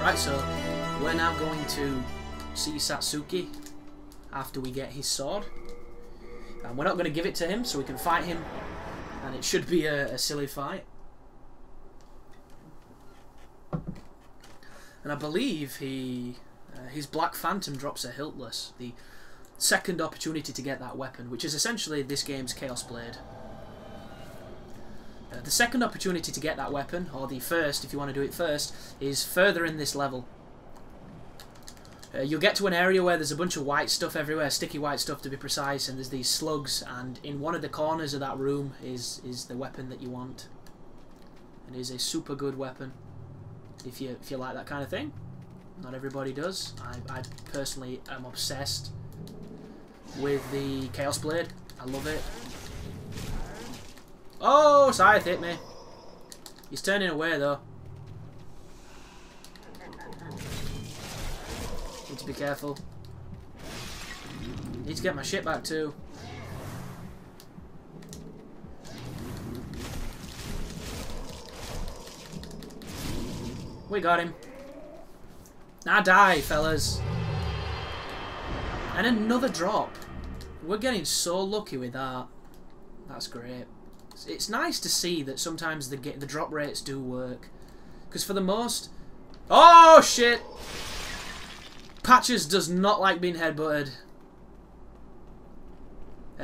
Right, so we're now going to see Satsuki after we get his sword. And we're not going to give it to him so we can fight him. And it should be a silly fight. And I believe his Black Phantom drops a Hiltless, the second opportunity to get that weapon, which is essentially this game's Chaos Blade. The second opportunity to get that weapon, or the first if you want to do it first, is further in this level. You'll get to an area where there's a bunch of white stuff everywhere, sticky white stuff to be precise, and there's these slugs, and in one of the corners of that room is the weapon that you want. It is a super good weapon if you like that kind of thing. Not everybody does. I personally am obsessed with the Chaos Blade. I love it. Oh, Scythe hit me. He's turning away though. Need to be careful. Need to get my shit back too. We got him. Now die, fellas. And another drop. We're getting so lucky with that. That's great. It's nice to see that sometimes the drop rates do work. Because for the most... Oh, shit! Patches does not like being headbutted.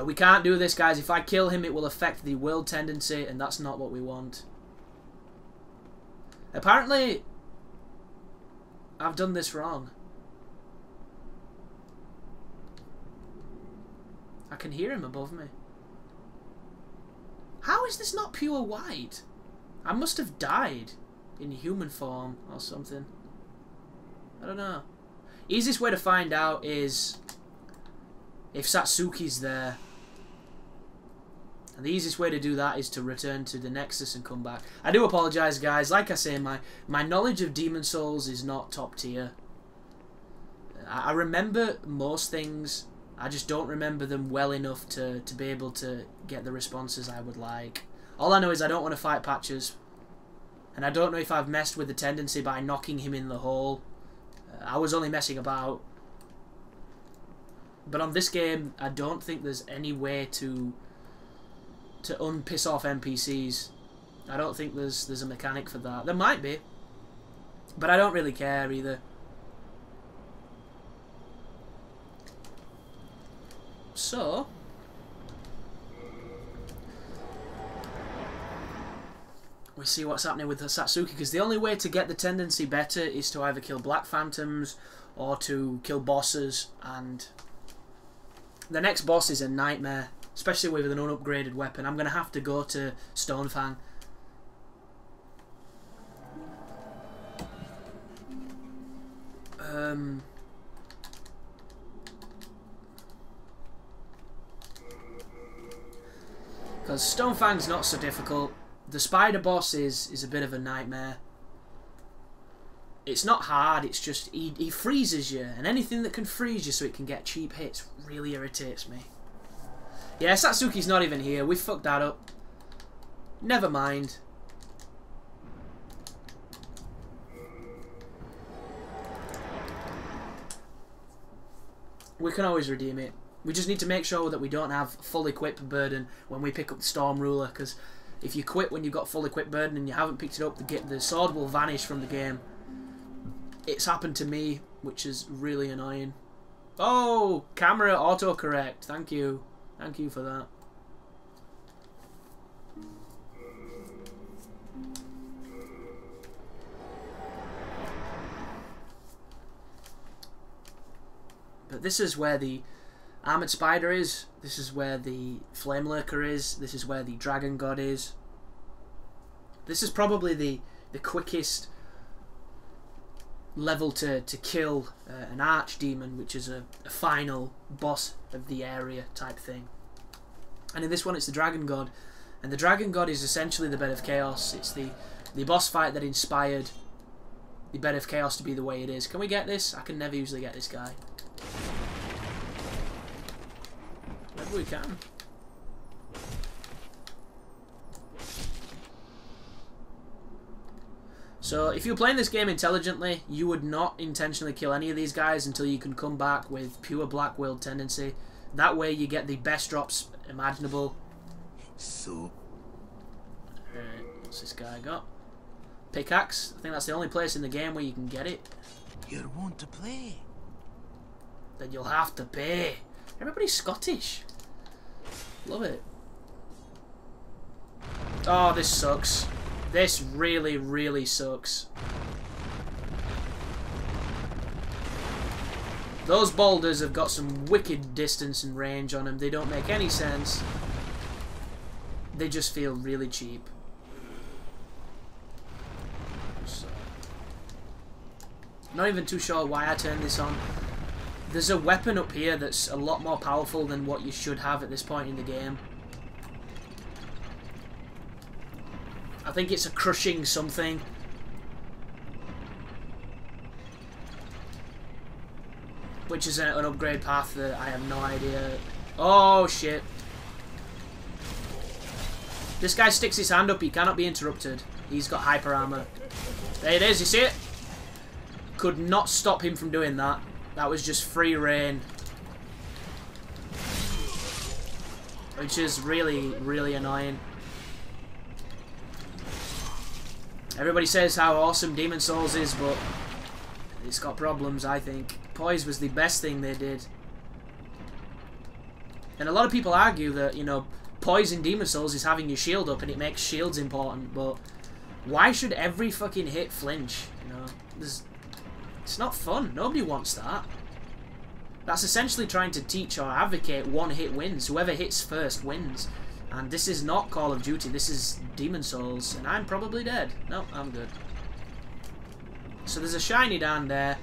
We can't do this, guys. If I kill him, it will affect the world tendency, and that's not what we want. Apparently, I've done this wrong. I can hear him above me. How is this not pure white? I must have died in human form or something. I don't know. Easiest way to find out is if Satsuki's there. And the easiest way to do that is to return to the Nexus and come back. I do apologise, guys. Like I say, my knowledge of Demon Souls is not top tier. I remember most things. I just don't remember them well enough to be able to get the responses I would like. All I know is I don't want to fight Patches. And I don't know if I've messed with the tendency by knocking him in the hole. I was only messing about. But on this game, I don't think there's any way to unpiss off NPCs. I don't think there's a mechanic for that. There might be. But I don't really care either. So, we see what's happening with the Satsuki, because the only way to get the tendency better is to either kill Black Phantoms or to kill bosses, and the next boss is a nightmare, especially with an unupgraded weapon. I'm going to have to go to Stonefang. Because Stonefang's not so difficult. The spider boss is a bit of a nightmare. It's not hard, it's just he freezes you, and anything that can freeze you so it can get cheap hits really irritates me. Yeah, Satsuki's not even here. We fucked that up. Never mind. We can always redeem it. We just need to make sure that we don't have full equip burden when we pick up the Storm Ruler, because if you quit when you've got full equip burden and you haven't picked it up, the sword will vanish from the game. It's happened to me, which is really annoying. Oh, camera autocorrect. Thank you. Thank you for that. But this is where the Armored Spider is. This is where the Flame Lurker is. This is where the Dragon God is. This is probably the quickest level to kill an Archdemon, which is a final boss of the area type thing. And in this one it's the Dragon God. And the Dragon God is essentially the Bed of Chaos. It's the boss fight that inspired the Bed of Chaos to be the way it is. Can we get this? I can never usually get this guy. Maybe we can. So if you're playing this game intelligently, you would not intentionally kill any of these guys until you can come back with pure black-willed tendency. That way you get the best drops imaginable. So... what's this guy got? Pickaxe. I think that's the only place in the game where you can get it. You're want to play. Then you'll have to pay. Everybody's Scottish. Love it. Oh, this sucks. This really, really sucks. Those boulders have got some wicked distance and range on them. They don't make any sense. They just feel really cheap. So, not even too sure why I turned this on. There's a weapon up here that's a lot more powerful than what you should have at this point in the game. I think it's a crushing something. Which is an upgrade path that I have no idea. Oh shit. This guy sticks his hand up, he cannot be interrupted. He's got hyper armor. There it is, you see it? Could not stop him from doing that. That was just free reign. Which is really, really annoying. Everybody says how awesome Demon Souls is, but it's got problems, I think. Poise was the best thing they did. And a lot of people argue that, you know, Poise in Demon Souls is having your shield up and it makes shields important, but why should every fucking hit flinch? You know, it's not fun. Nobody wants that. That's essentially trying to teach or advocate one hit wins. Whoever hits first wins. And this is not Call of Duty, this is Demon Souls. And I'm probably dead. No, I'm good. So there's a shiny down there.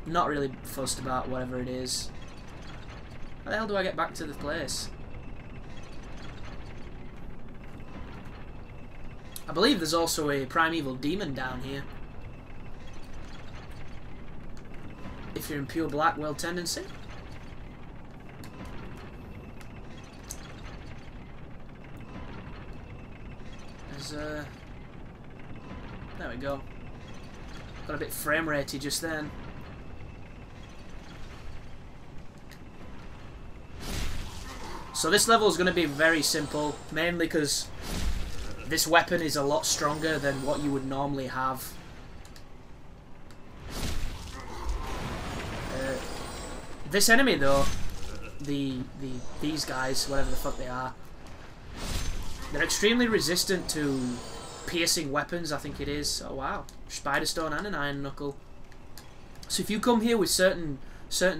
Not really fussed about whatever it is. How the hell do I get back to the place? I believe there's also a primeval demon down here. If you're in pure black-willed tendency. There's there we go. Got a bit frame ratey just then. So this level is going to be very simple, mainly because this weapon is a lot stronger than what you would normally have. This enemy though, these guys, whatever the fuck they are, they're extremely resistant to piercing weapons, I think it is. Oh wow, Spider Stone and an Iron Knuckle. So if you come here with certain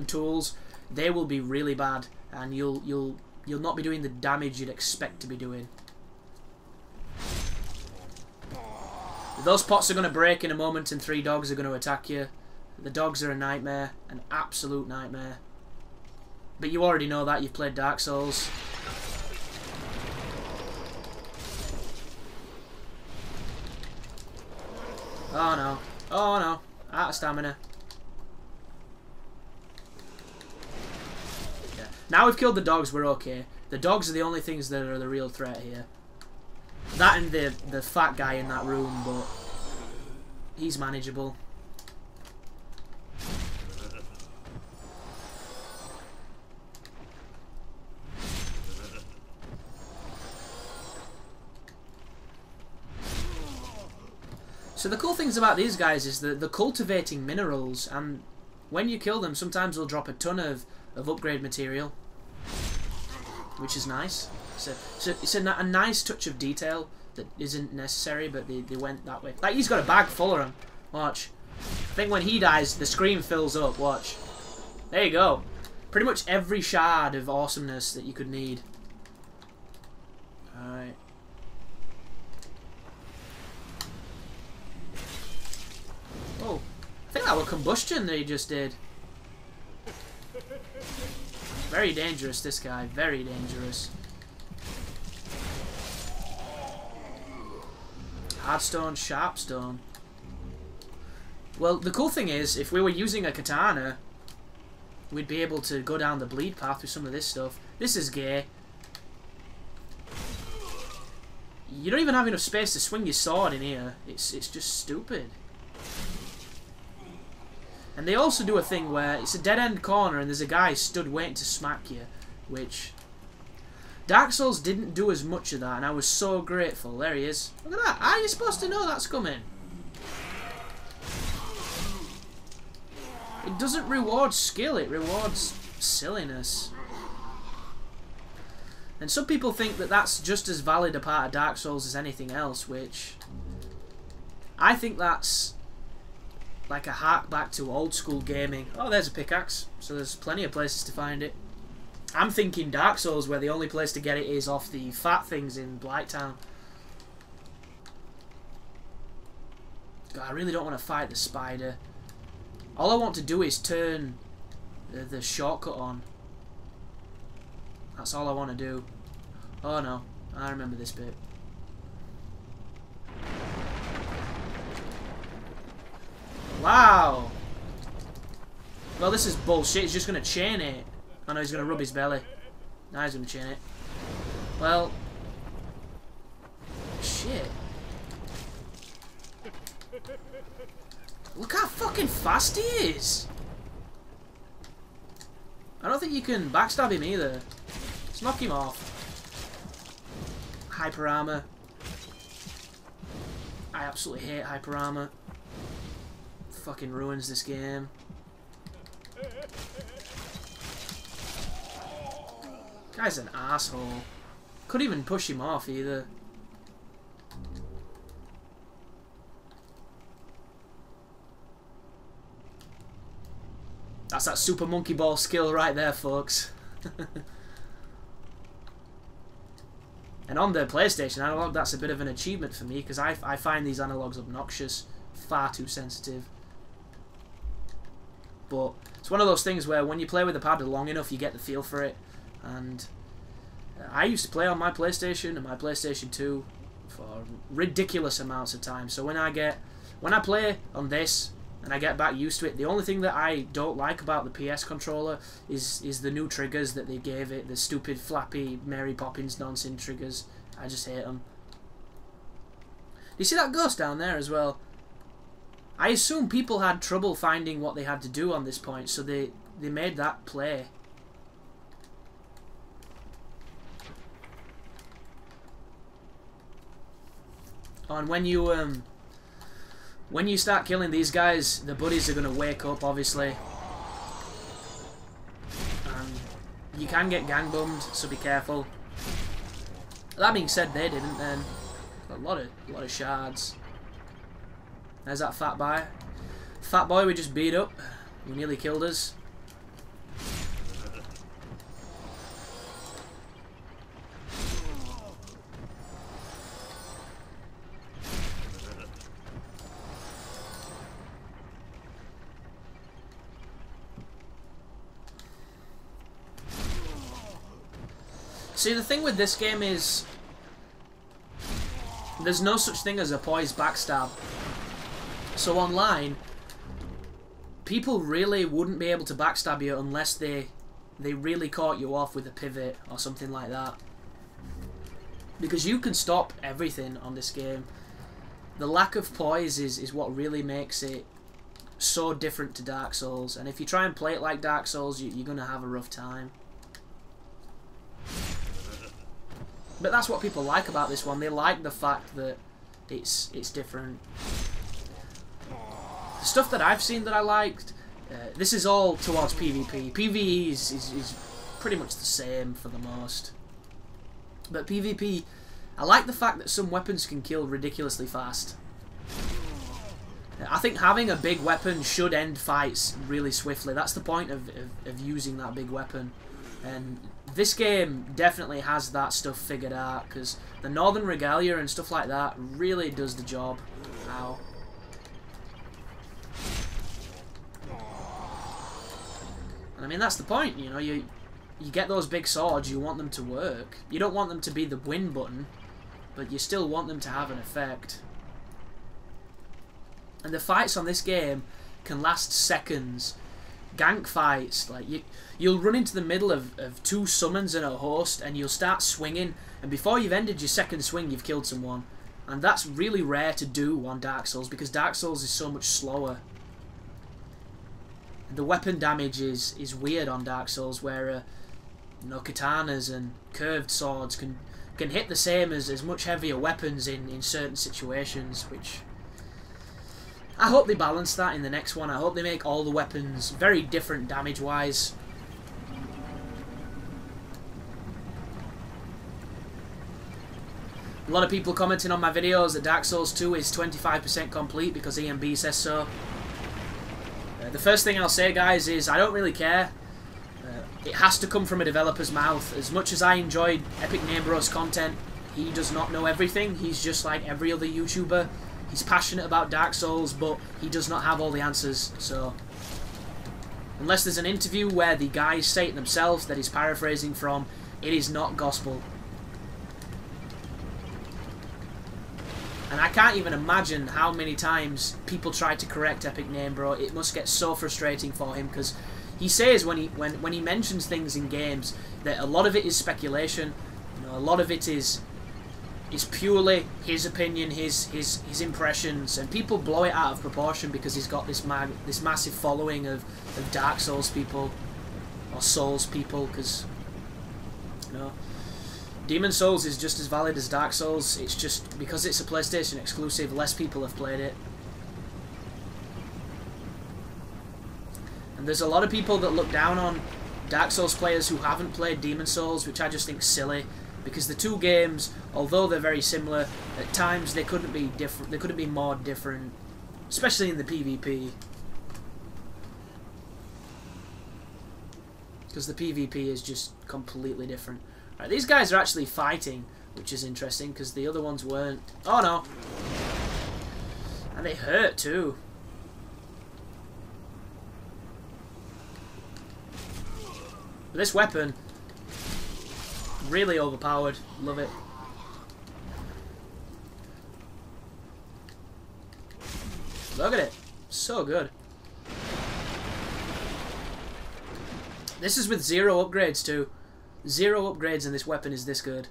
tools, they will be really bad, and you'll not be doing the damage you'd expect to be doing. Those pots are going to break in a moment and 3 dogs are going to attack you. The dogs are a nightmare, an absolute nightmare. But you already know that, you've played Dark Souls. Oh no, oh no, out of stamina. Yeah. Now we've killed the dogs, we're okay. The dogs are the only things that are the real threat here. That and the fat guy in that room, but he's manageable. So the cool things about these guys is that they're cultivating minerals, and when you kill them, sometimes they'll drop a ton of upgrade material, which is nice. It's a nice touch of detail that isn't necessary, but they went that way. Like, he's got a bag full of them. Watch. I think when he dies, the screen fills up. Watch. There you go. Pretty much every shard of awesomeness that you could need. Alright. Oh, I think that was combustion that he just did. Very dangerous, this guy. Very dangerous. Hardstone, sharpstone. Well, the cool thing is, if we were using a katana, we'd be able to go down the bleed path with some of this stuff. This is gay. You don't even have enough space to swing your sword in here. It's just stupid. And they also do a thing where it's a dead-end corner and there's a guy stood waiting to smack you, which Dark Souls didn't do as much of that, and I was so grateful. There he is. Look at that. How are you supposed to know that's coming? It doesn't reward skill, it rewards silliness. And some people think that that's just as valid a part of Dark Souls as anything else, which I think that's like a hark back to old school gaming. Oh, there's a pickaxe, so there's plenty of places to find it. I'm thinking Dark Souls, where the only place to get it is off the fat things in Blighttown. God, I really don't want to fight the spider. All I want to do is turn the shortcut on. That's all I want to do. Oh no, I remember this bit. Wow! Well, this is bullshit. He's just going to chain it. Oh no, he's going to rub his belly. Now he's going to chain it. Well... Shit. Look how fucking fast he is! I don't think you can backstab him either. Let's knock him off. Hyper armor. I absolutely hate hyper armor. Fucking ruins this game. Guy's an asshole. Couldn't even push him off either. That's that Super Monkey Ball skill right there, folks. And on the PlayStation analog, that's a bit of an achievement for me, because I find these analogs obnoxious, far too sensitive. But it's one of those things where when you play with the pad long enough, you get the feel for it. And I used to play on my PlayStation and my PlayStation 2 for ridiculous amounts of time. So when I play on this and I get back used to it, the only thing that I don't like about the PS controller is the new triggers that they gave it, the stupid flappy Mary Poppins nonsense triggers. I just hate them. You see that ghost down there as well? I assume people had trouble finding what they had to do on this point, so they made that play. Oh, and when you start killing these guys, the buddies are going to wake up, obviously. And you can get gang bummed, so be careful. That being said, they didn't then. A lot of shards. There's that fat boy. Fat boy we just beat up. He nearly killed us. See, the thing with this game is there's no such thing as a poised backstab. So online, people really wouldn't be able to backstab you unless they really caught you off with a pivot or something like that. Because you can stop everything on this game. The lack of poise is what really makes it so different to Dark Souls. And if you try and play it like Dark Souls, you're going to have a rough time. But that's what people like about this one. They like the fact that it's different. The stuff that I've seen that I liked, this is all towards PvP. PvE is pretty much the same for the most. But PvP, I like the fact that some weapons can kill ridiculously fast. I think having a big weapon should end fights really swiftly. That's the point of using that big weapon. And this game definitely has that stuff figured out, because the Northern Regalia and stuff like that really does the job. Ow. And I mean, that's the point, you know, you get those big swords, you want them to work. You don't want them to be the win button, but you still want them to have an effect. And the fights on this game can last seconds. gank fights. Like you'll run into the middle of two summons and a host, and you'll start swinging, and before you've ended your second swing, you've killed someone. And that's really rare to do on Dark Souls, because Dark Souls is so much slower. The weapon damage is weird on Dark Souls, where you know, katanas and curved swords can hit the same as much heavier weapons in certain situations, which I hope they balance that in the next one. I hope they make all the weapons very different damage-wise. A lot of people commenting on my videos that Dark Souls 2 is 25% complete because EMB says so. The first thing I'll say, guys, is I don't really care. It has to come from a developer's mouth. As much as I enjoyed Epic Name Bros content, he does not know everything. He's just like every other YouTuber. He's passionate about Dark Souls, but he does not have all the answers. So, unless there's an interview where the guys say it themselves that he's paraphrasing from, it is not gospel. And I can't even imagine how many times people try to correct Epic Name Bro. It must get so frustrating for him, because he says when he mentions things in games that a lot of it is speculation. You know, a lot of it is purely his opinion, his impressions, and people blow it out of proportion because he's got this massive following of Dark Souls people, or Souls people, because you know, Demon Souls is just as valid as Dark Souls. It's just because it's a PlayStation exclusive, less people have played it. And there's a lot of people that look down on Dark Souls players who haven't played Demon Souls, which I just think is silly, because the two games, although they're very similar, at times they couldn't be different. They couldn't be more different, especially in the PvP, because the PvP is just completely different. Right, these guys are actually fighting, which is interesting, because the other ones weren't. Oh no! And they hurt too. But this weapon, really overpowered. Love it. Look at it. So good. This is with 0 upgrades too. 0 upgrades and this weapon is this good.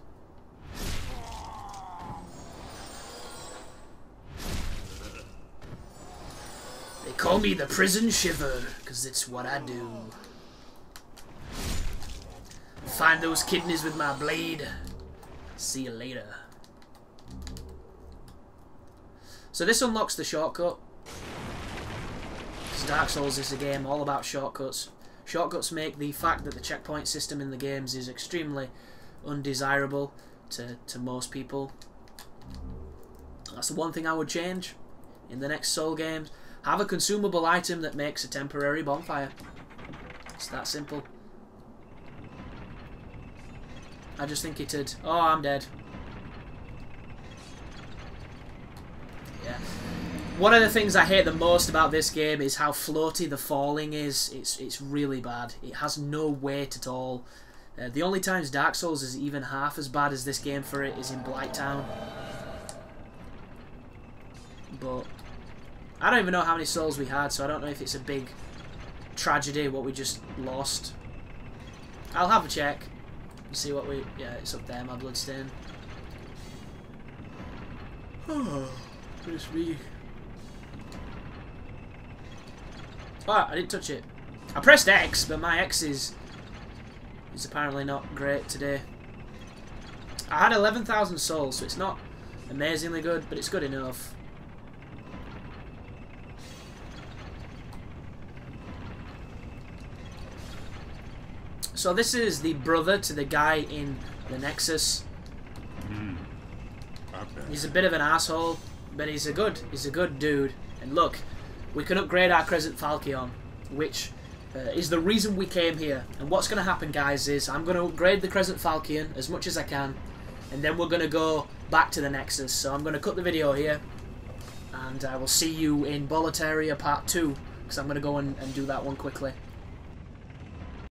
They call me the Prison Shiver, because it's what I do. Find those kidneys with my blade. See you later. So this unlocks the shortcut. Because Dark Souls is a game all about shortcuts. Shortcuts make the fact that the checkpoint system in the games is extremely undesirable to most people. That's the one thing I would change in the next Soul games. Have a consumable item that makes a temporary bonfire. It's that simple. I just think it'd... Oh, I'm dead. Yeah. One of the things I hate the most about this game is how floaty the falling is. It's really bad. It has no weight at all. The only times Dark Souls is even half as bad as this game for it is in Blighttown. But I don't even know how many souls we had, so I don't know if it's a big tragedy what we just lost. I'll have a check. See what we... Yeah, it's up there, my bloodstain. Oh, just me. Oh, I didn't touch it. I pressed X, but my X is apparently not great today. I had 11,000 souls, so it's not amazingly good, but it's good enough. So this is the brother to the guy in the Nexus. He's a bit of an asshole, but he's a good dude. And look, we can upgrade our Crescent Falchion, which is the reason we came here. And what's going to happen, guys, is I'm going to upgrade the Crescent Falchion as much as I can, and then we're going to go back to the Nexus. So I'm going to cut the video here, and I will see you in Boletaria Part 2, because I'm going to go and do that one quickly.